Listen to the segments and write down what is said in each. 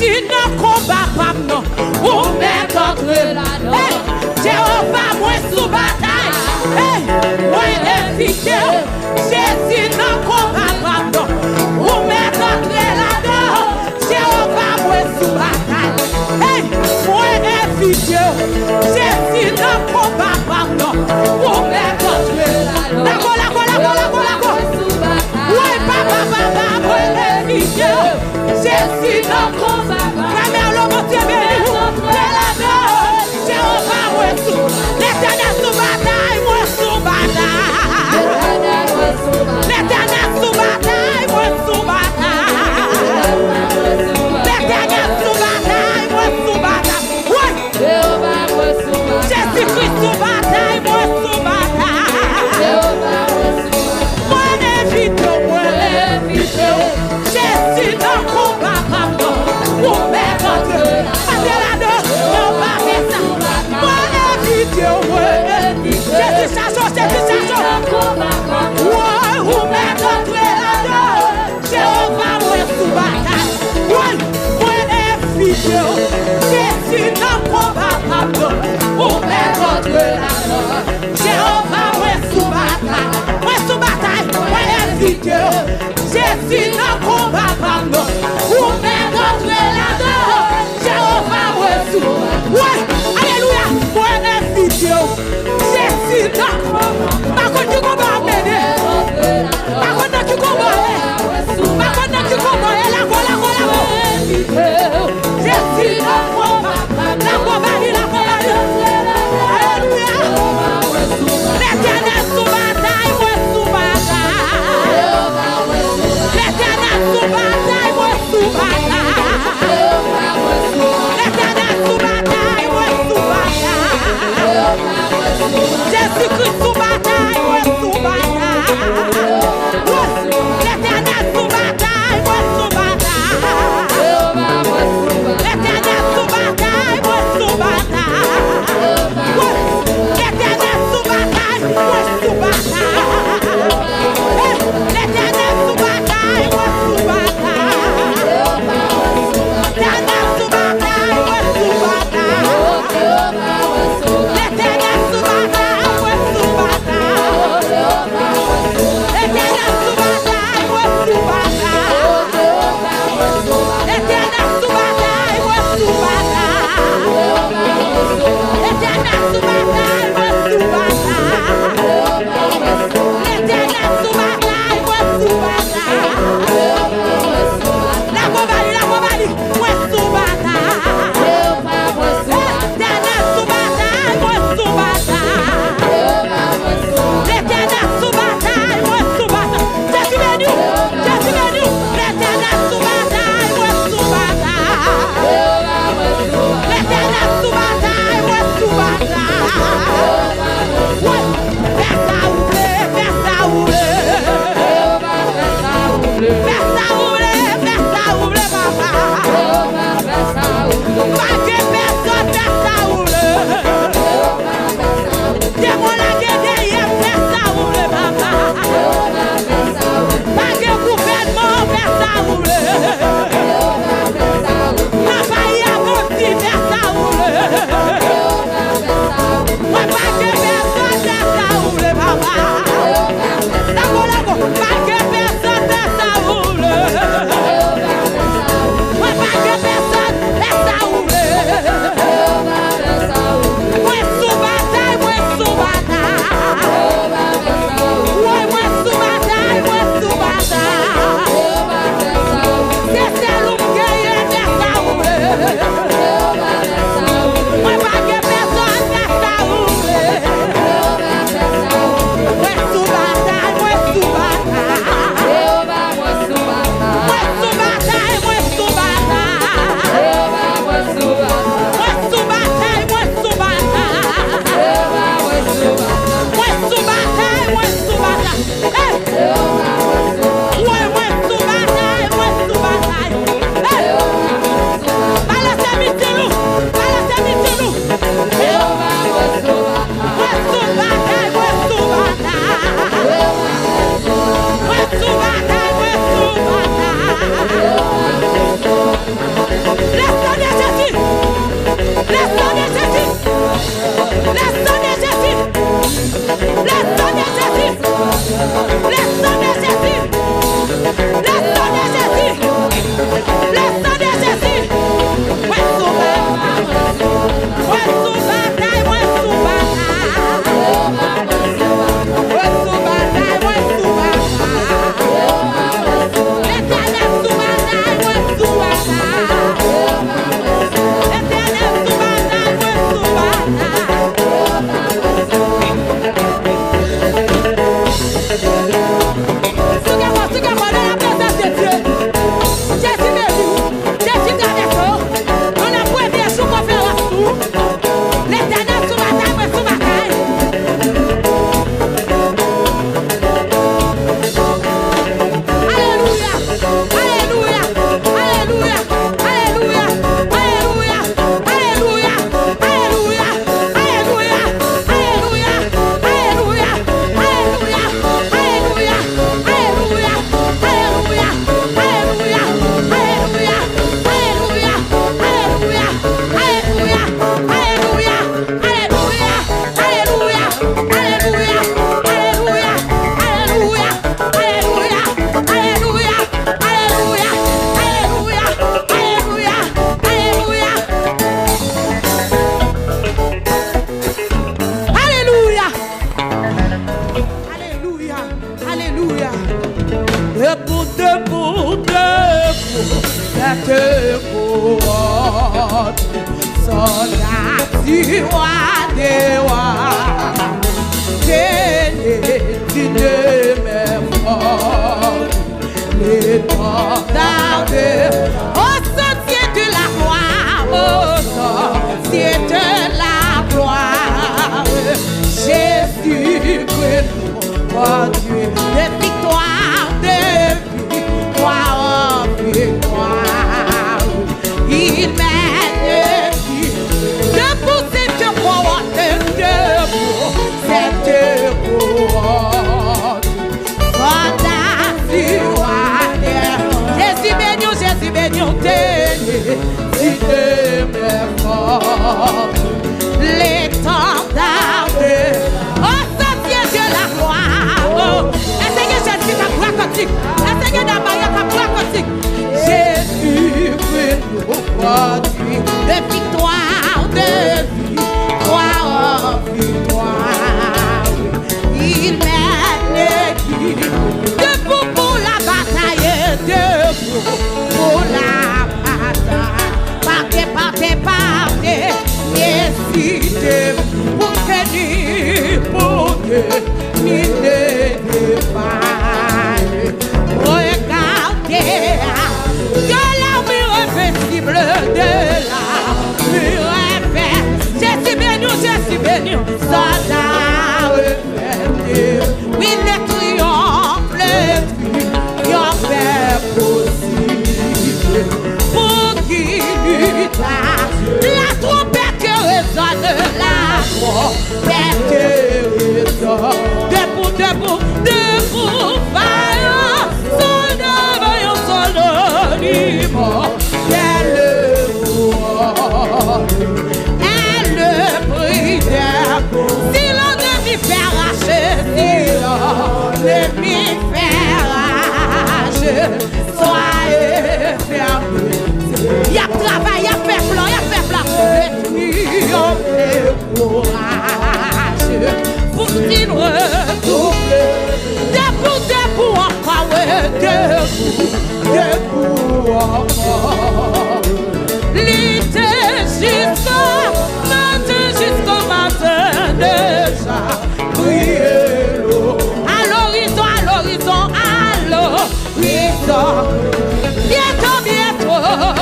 Jésus n'a combat pas non. Ou met entre la hey, Jéhovah moi sous bataille. Hey, moi efficace. Jésus n'a combat pas non. Ou met entre la Jéhovah moi sous bataille. Hey, moi efficace. Jésus n'a combat pas non. Ou met entre la ouais, papa, moi efficace. Jésus n'a combat pas. Frère, l'homme Dieu béni. Jéhovah moi sous. L'éternel sous bataille, moi sous bataille. L'éternel sous bataille, moi sous bataille. L'éternel sous bataille, moi sous bataille. Ouais. Jésus-Christ sous bataille, moi sous bataille. Moi évite. Jésus n'a combat pas non. Ou met contre. Passez la deux, non pas faire ça. Moi évite. Jésus chasseur, Jésus chasseur. Ouais, ou met contre la deux. Jéhovah moi sous bataille. Ouais, moi évite. Jésus n'a combat pas non. Ou met contre la deux. Jéhovah moi sous bataille. Moi sous bataille, moi évite. Jésus n'a combat pas non. Ou met contre la deux. Jéhovah moi sous. Ouais, alléluia. Moi évite. Jésus n'a combat. Par contre tu combats m'aider. Par contre tu combats. Par contre tu combats. La Jésus n'a combat. La combat. Alléluia. L'éternel sous bataille, moi sous bataille. L'éternel sous bataille, moi sous bataille. L'éternel sous bataille, moi sous bataille. Jésus-Christ sous bataille, moi sous bataille. L'éternel sous bataille, moi sous bataille. L'éternel sous bataille, moi sous bataille. L'éternel sous bataille, moi sous bataille. L'éternel sous bataille, moi sous bataille. L'éternel sous bataille, moi sous bataille. L'éternel sous bataille, moi sous bataille. du roi des rois, tu demeures fort, l'étendard au sentier de la gloire, au sentier de la gloire, Jésus-Christ, oh Dieu, de victoire en victoire, il mène debout cette couronne, Jésus béni, tu demeures fort, l'étendard au sentier de la gloire. Essayez Jésus ta gloire quantique, essayez d'abord ta gloire quantique. Jésus-Christ, de victoire en victoire, il mène debout pour la bataille, debout pour la bataille, partez, décidez pour que ni ne défaille. Regardez que l'armure invincible de l'armure invincible. Jésus béni, soldat refait. Oui, le triomphe est possible. Pour qui lutte, la trompette résonne, la trompette résonne. Debout, vaillant, soldat libre, elle brille. Si l'ennemi fait rager, soyez fermés. Il y a travail, il y a fait plan, le triomphe est courageux pour qu'il retourne. Debout encore, debout encore. L'idée jusqu'au matin déjà, priez l'eau. À l'horizon,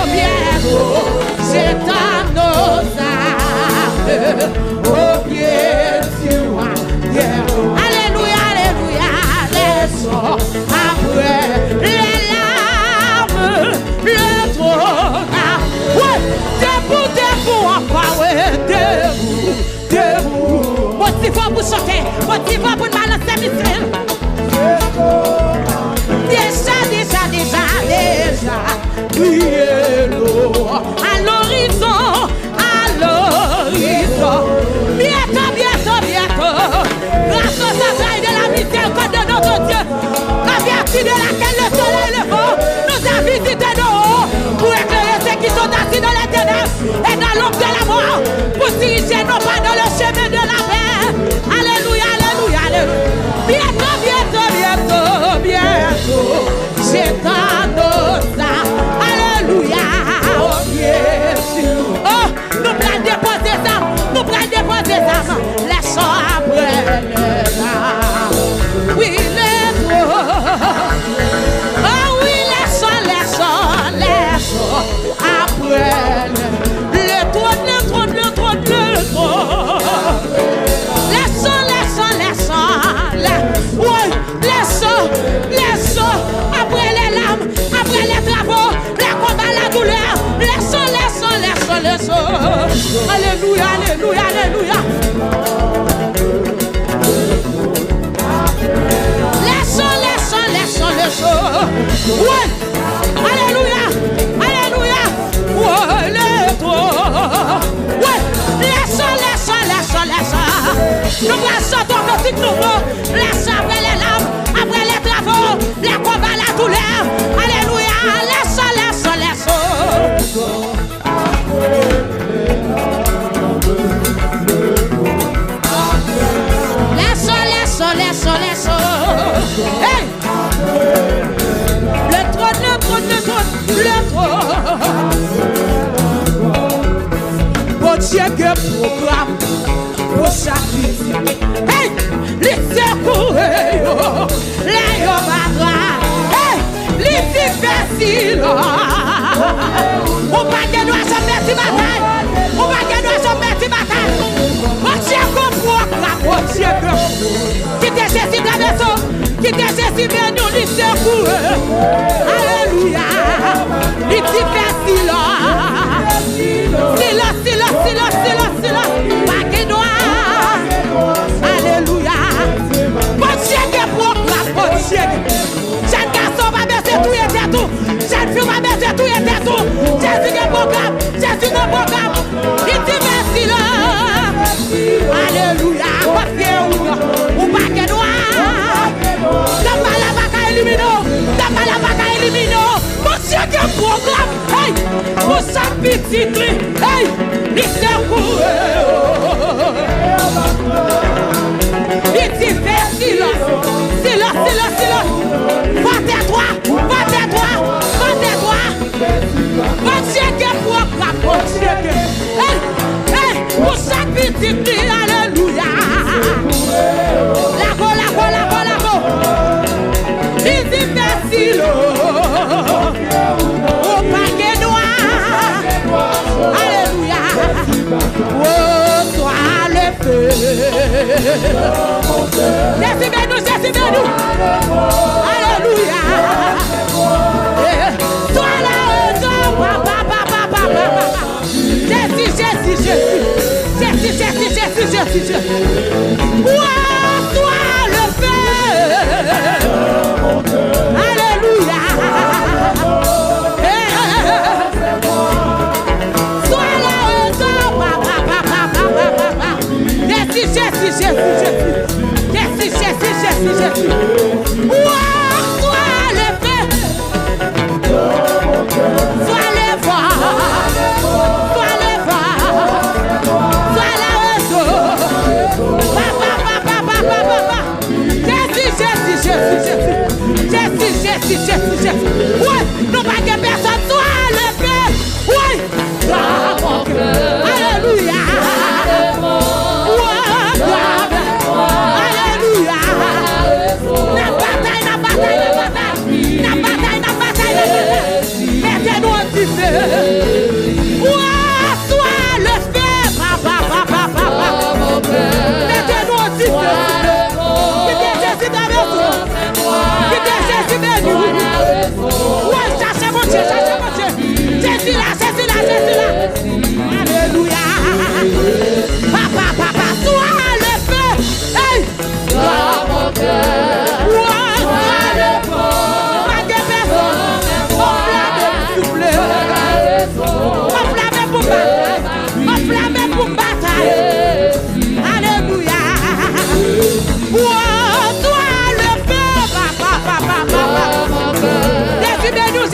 bientôt, c'est à nos âmes, au pied du roi. Alléluia, les sorts, après les larmes, le trône. Ouais, debout encore, ouais, debout. Motivant pour chanter, motivant pour balancer missile. Déjà, priez l'eau. À l'horizon. Bientôt. Grâce au travail de la miséricorde de notre Dieu, la vertu de laquelle le soleil levant nous a visité nos hauts pour éclairer ceux qui sont assis dans les ténèbres et dans l'ombre de la mort, pour diriger nos pas dans le chemin de la paix. Alléluia. Bientôt. C'est à nos âmes. Alléluia. Oh, Jésus. Oh, nous prenons déposer ça. Laissons après les âmes. Oui, les trois. Oh, oui, laissons après le trône. Laissons après les larmes, après les travaux, les combats, la douleur. Laissons. Alléluia. Laissons. Ouais. Alléluia. Ouais, les trois. Ouais. Laissons. Nous laissons ton petit nouveau. Laissons après les larmes, après les travaux, les combats, la douleur. Alléluia. Laissons. Hey! Le trône. Bon programme pour chaque vie. Hey, les secours, les yobadra, hey, les difficiles. On va gagner à mettre bataille. On va gagner à mettre bataille. On tient comme programme, on tient comme. Qui t'est Jésus de la maison, qui t'est Jésus de nous, les secours. Alléluia. Les difficiles. Silence. Pas que noir. Alléluia. Bon Dieu qui proclame, bon Dieu. Jeune garçon va baisser tout et tout. Jeune fille va baisser tout et tout. Jésus qui proclame, Jésus qui proclame. Il dit merci là. Alléluia. Ou pas que noir. D'abord la vaca élimino. Bon Dieu qui proclame. Hey, pour sa petite hey, il secoue. Il dit silence. Va-t'es-toi. Bon Dieu qui proclame, bon Dieu qui. Hey, pour sa petite alléluia. La go. Il dit merci. Au paquet noir. Alléluia. Oh, toi le feu. Jésus nous. Alléluia. Toi là, papa. Jésus. Oh, toi le feu. Alléluia. Jésus. Sois le feu. Sois le vent. Sois la raison. Papa. Jésus. Ouais, non pas que personne soit le feu. Ouais, dans mon cœur. Alléluia. Mettez-nous un petit feu. Sois le feu, papa. Mettez-nous un petit feu. Qui Jésus dans le dos. Qui Jésus dans nous. Cherchez mon Dieu. Jésus là. Alléluia. Papa, sois le feu. Hey. Dans mon cœur. Enflammé pour bataille. Alléluia. Toi le feu, papa. Jésus de nous.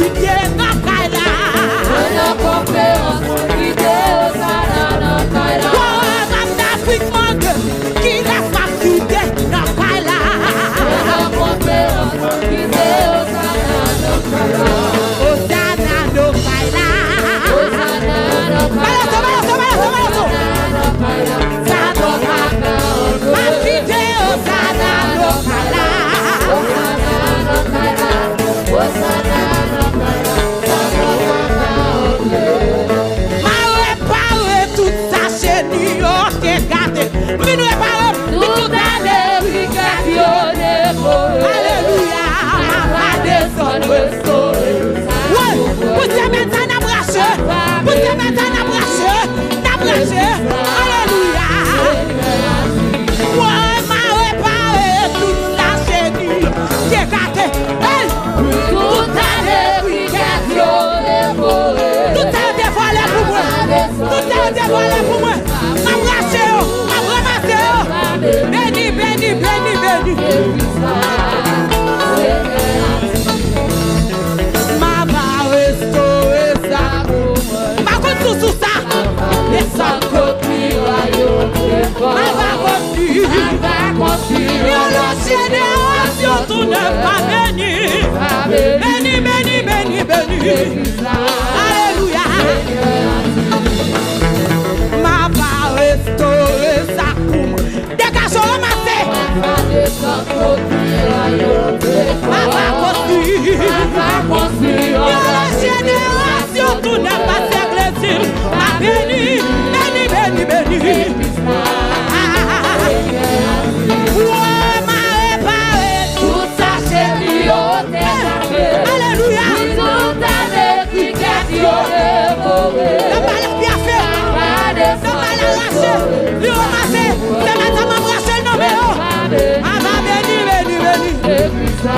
quitter dans Kaila. La conférence quitter Osana dans Kaila. D'Afrique monde qui laisse pas quitter dans Kaila. La conférence quitter Osana dans Kaila. Osana dans Kaila. Osana dans Kaila. Alléluia. Ma va restaurer sa cour. Dégagez le matin. Ma va construire. La génération tout n'est pas église. Ma béni. Ouais, ma réparé tout ça chez lui. Alléluia.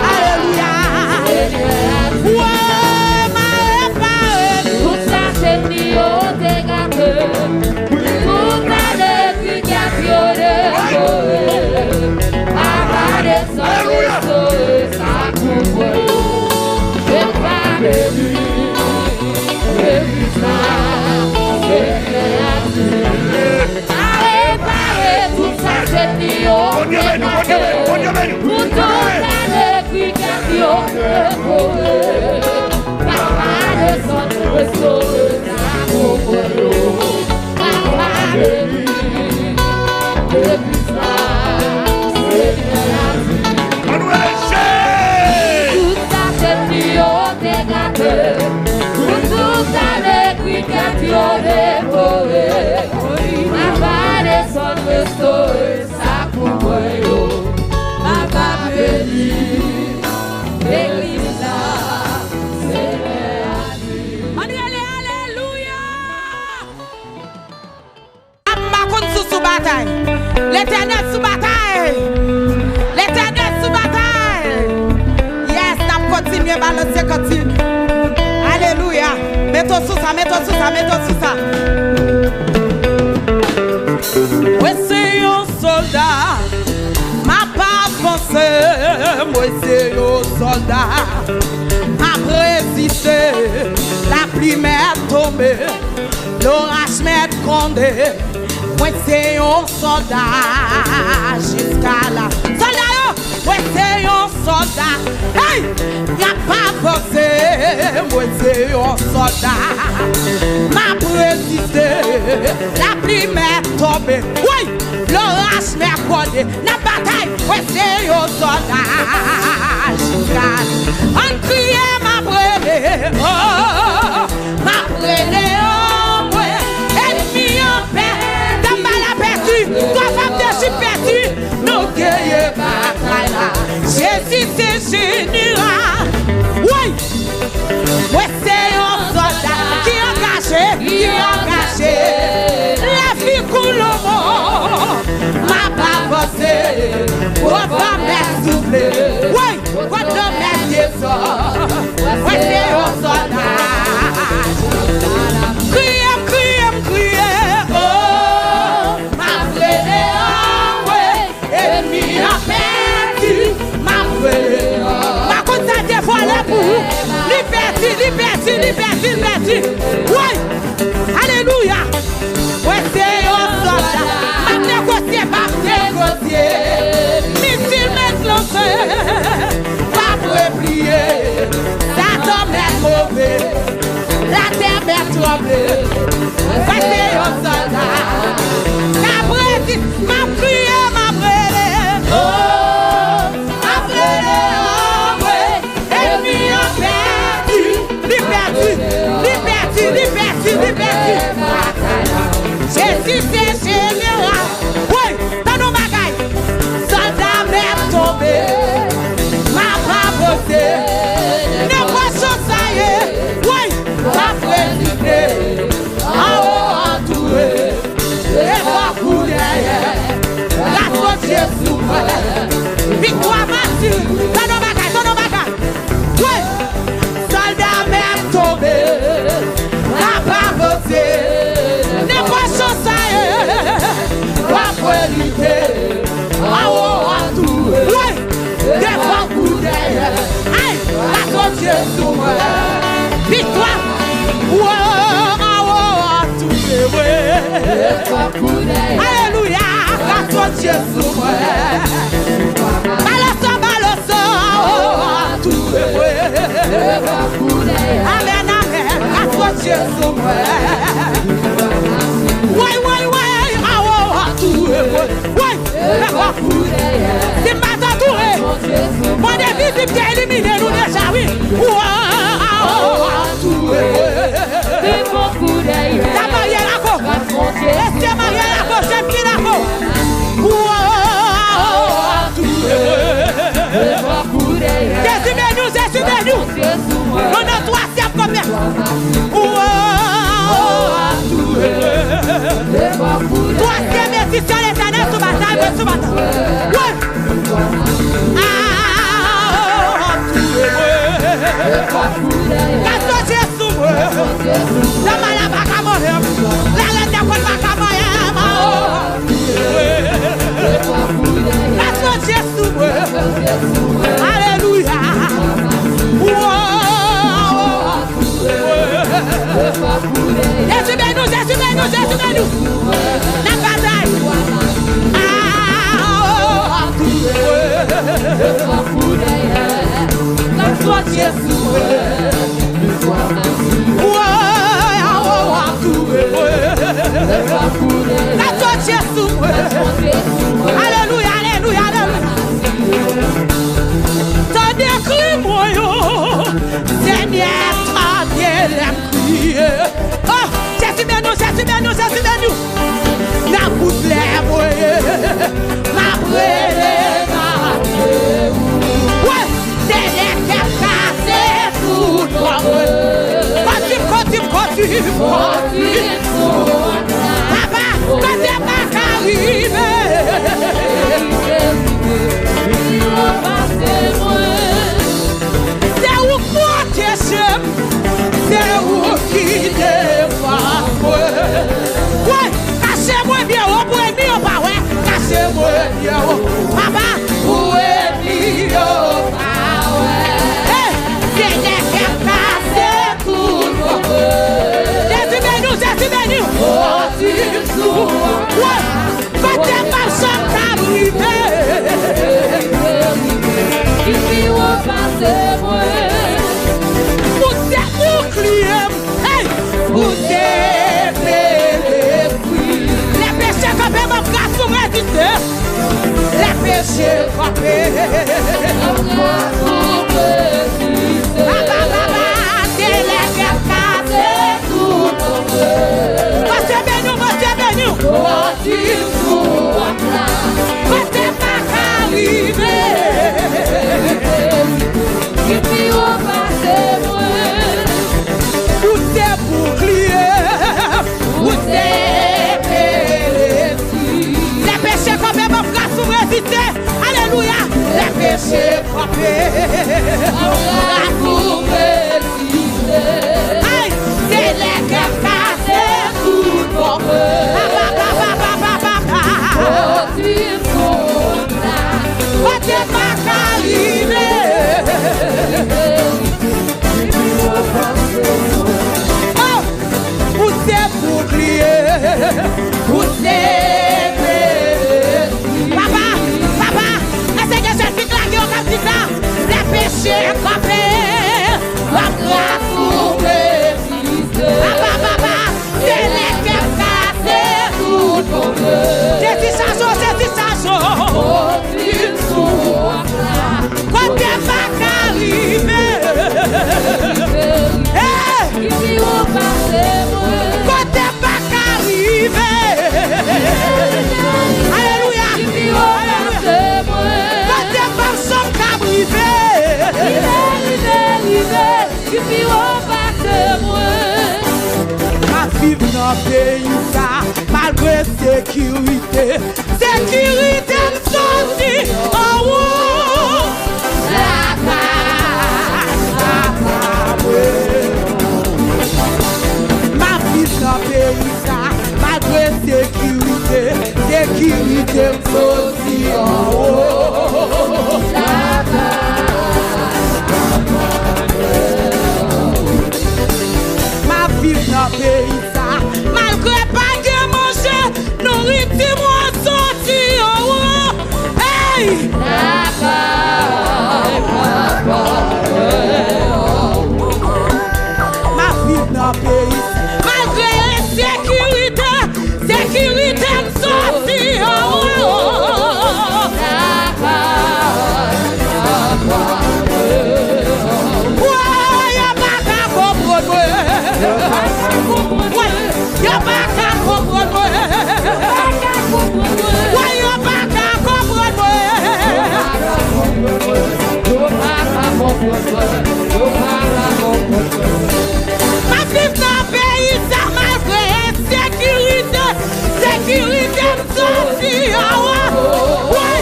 Alléluia. Ouais, ma réparé tout ça c'est lié au dégât. Tout ça depuis qu'il a violé. Arrêtez ça, ça couvre. Je parle de lui. Tout ça c'est lié au dégât. Tout ça depuis qu'il a violé. Arrêtez ça, ça couvre. Tout ça c'est lié au dégât. Tout ça depuis qu'il a violé. Arrêtez ça, ça couvre. Papa béni, l'église là, c'est alléluia. Amakon sous bataille. L'éternel sous bataille. L'éternel sous bataille. Yes, n'a continué balancer continue. Alléluia. Mettons sous ça. Ouais, c'est un soldat. Ma pas pensé, moi c'est un soldat. Ma résisté, la pluie m'est tombée, l'orage m'est grondé. Moi c'est un soldat jusqu'à là. Soldat, moi c'est un soldat. Hey, y'a pas pensé, moi c'est un soldat. Ma résisté, la pluie m'est tombée. Oui, l'orage m'est grondé. La bataille, ouais c'est un soldat. On crie ma brûlée, oh, ma brûlée, oh, ouais. Ennemi en paix, t'as mal aperçu, toi femme de suis perdu. Nous guerriers bataille là, Jésus c'est général. Oui, ouais c'est un soldat qui est engagé, la vie coule au monde. Ma bavancée, on va m'essouffler. Oui, quand on met des sorts, ouais c'est un soldat. Criez, oh, ma frère, ouais, ennemi a perdu, ma frère. Ma contre des fois les bouts, liberté. liberté. Oui. Alléluia. Ouais, c'est un soldat. Ma négocié, pas négocié. Missile maintenant, pas pour plier. Satan m'est mauvais. La terre m'est tremblée. Ouais, c'est un soldat. Après, m'a prié, m'a brûlé. Oh, m'a brûlé, oh, ouais. Et puis on perdu. Liberté. Jésus c'est général. Oui, dans nos bagailles. Soldat même tombé. Ma pauvreté. Ne vois ça y est. Oui, ma présidée. En haut entouré. Et pas pour derrière. La faute Jésus. Victoire massue. Dans nos bagailles. Oui, soldat même tombé. Ne pas changer, pas qualité, en haut à tout, oui, des fois pour derrière, aïe, la côte Jésus, victoire, en haut à tout, oui, alléluia, la côte Jésus, balance, en haut à tout, oui, amen, la côte Jésus, c'est pas entouré. Mon défi, c'est éliminé, nous déjà, oui. La barrière à gauche. Laissez barrière à gauche, c'est qui la gauche. C'est nous. On a troisième commerce. Troisième édition, l'éternel sous bataille. Quand Jésus, la malade va pas mourir, la reine de quoi va pas mourir. Quand Jésus, alléluia. Jésus bénis. La bataille. La foi de Jésus. La foi de Jésus. Alléluia. T'as des cris, moi, Seigneur, t'as bien crié. Oh, Jésus bénis. La bouche lève, ma brûlée, ouais, c'est les qu'elle casse tout toi. Continue. Papa, quand t'es pas arrivé, c'est où moi t'es j'aime, c'est où qui défend. Ouais, cachez-moi bien, on peut aimer ou pas, ouais, cachez-moi bien, papa, où est mis au pas, ouais, c'est les qu'elle casse tout toi. Jésus bénis, ouais, quand t'es pas sans t'abriter, il vit au passé, pour tes boucliers, hey, pour tes pédés, les péchés qu'on peut m'en faire pour résister, les péchés qu'on peut alléluia, les péchés frappés, pour résister. Aïe, c'est les cœurs cassés, tout pour t'es pas arrivé. Vivre dans le pays ça, malgré sécurité, sécurité me sorti en haut. La ma vie dans le pays ça, malgré sécurité, sécurité me sorti en haut. Ma vie dans le pays ça, malgré pas de manger, nourriture moi sorti en haut. Hey! Ma vie dans le pays, malgré sécurité, sécurité me sorti en haut. Ouais, y'a pas qu'à comprendre. Y'a pas qu'à comprendre. Ouais, y'a pas qu'à comprendre. Ma vie dans le pays, ça malgré sécurité, sécurité me sorti en haut. Ouais,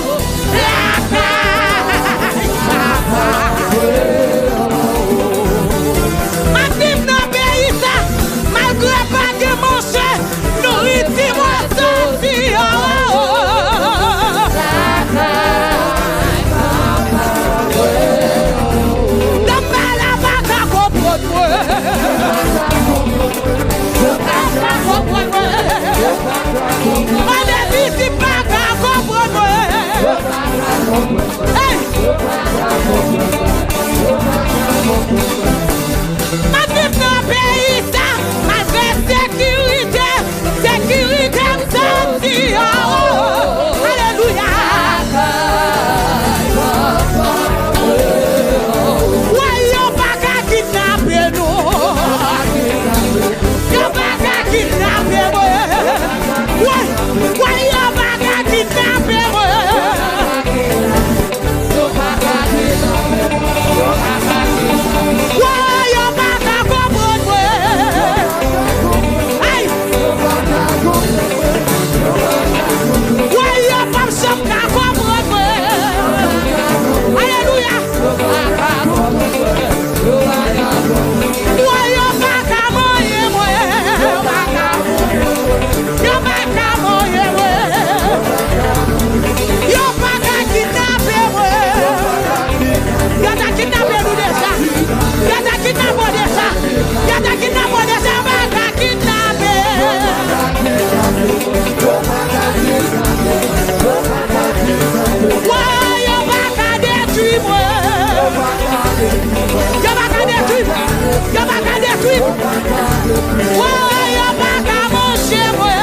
ma vie dans le pays, ça malgré pas de manger, nourriture moi sorti en haut. Dans la vague à comprendre. On est ici pas qu'à comprendre. Hey! Ma vie dans le pays, ça, malgré sécurité, sécurité me sorti en haut. Alléluia. Ouais, y'a pas qu'à kidnapper nous. Y'a pas qu'à kidnapper moi. Ouais, y'a pas qu'à kidnapper moi. Ouais, y'a pas qu'à comprendre moi. Hey! Ouais, y'a pas qu'à comprendre moi. Alléluia. Ouais, y'a pas qu'à manger moi. Y'a pas qu'à manger moi. Y'a pas qu'à kidnapper moi. Y'a ta kidnapper nous déjà. Y'a ta kidnapper déjà. Y'a ta kidnapper déjà. Pas qu'à kidnapper. Ouais, y'a pas qu'à détruire moi. Y'a pas qu'à détruire. Y'a pas qu'à détruire. Ouais, y'a pas qu'à manger moi.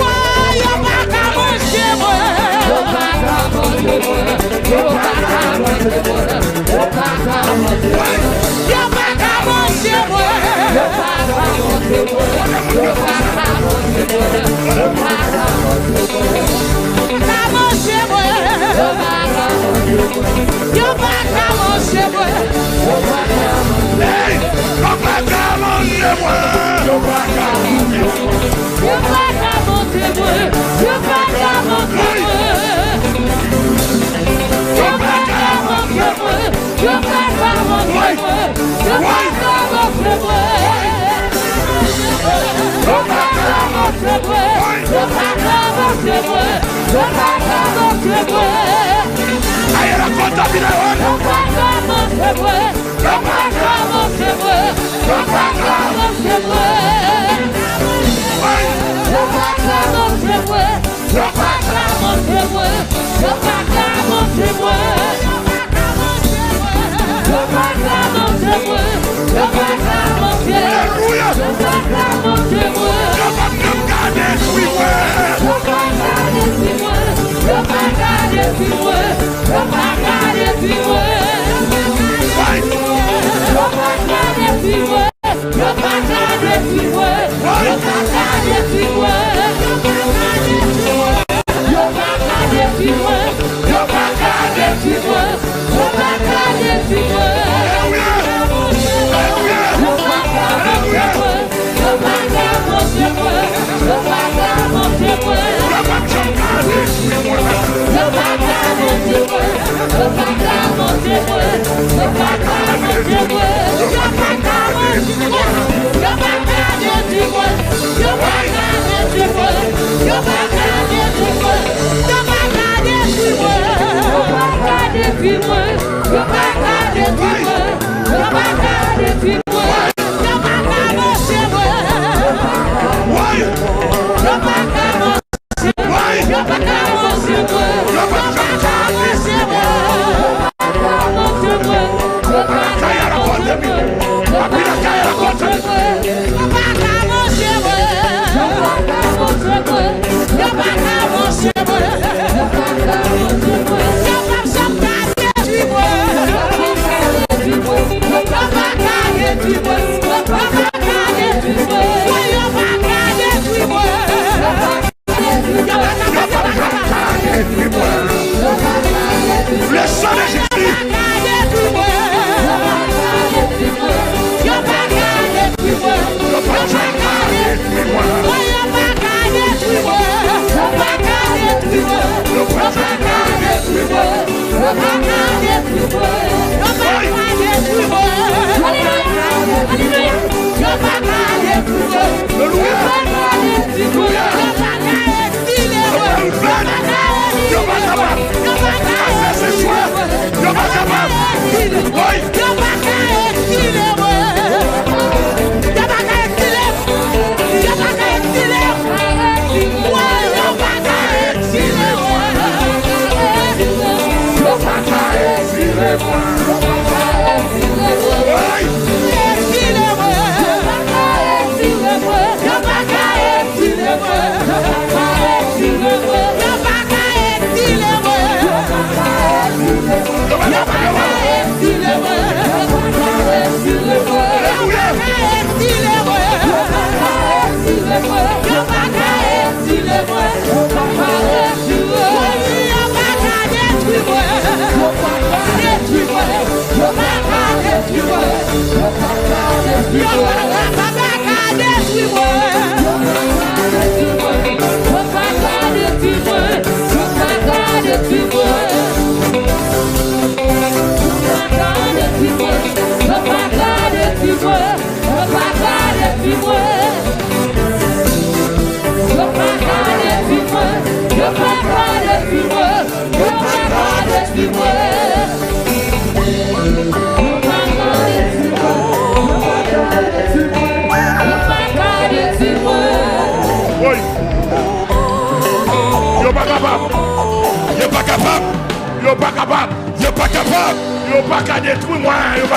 Ouais, y'a pas qu'à manger moi. Y'a pas qu'à manger moi. Qu'à manger moi. Y'a pas qu'à manger moi. Hey, y'a pas qu'à manger moi. Y'a pas qu'à manger moi. Y'a pas qu'à manger moi. Y'a pas qu'à manger moi. Y'a pas qu'à manger moi. Y'a pas qu'à manger moi. Y'a pas qu'à manger moi. Y'a pas qu'à manger moi. Y'a pas qu'à manger moi. Y'a pas qu'à manger moi. Aïe, la contamination. Y'a pas qu'à manger moi. Y'a pas qu'à manger moi. Y'a pas qu'à manger moi. Y'a pas qu'à manger moi. Y'a pas qu'à manger moi. Y'a pas qu'à manger moi. Y'a pas qu'à manger moi. Y'a pas qu'à manger. Alléluia. Y'a pas qu'à manger moi. Y'a pas qu'à me garder, oui, ouais. Y'a pas qu'à détruire moi. Y'a pas qu'à détruire moi. Y'a pas qu'à détruire moi. Y'a pas qu'à détruire moi. Y'a pas qu'à détruire moi. Y'a pas qu'à détruire moi. Y'a pas qu'à détruire moi. Y'a pas qu'à détruire moi. Y'a pas qu'à détruire moi.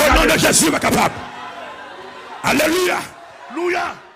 Au nom de Jésus, pas capable. Alléluia. Alléluia.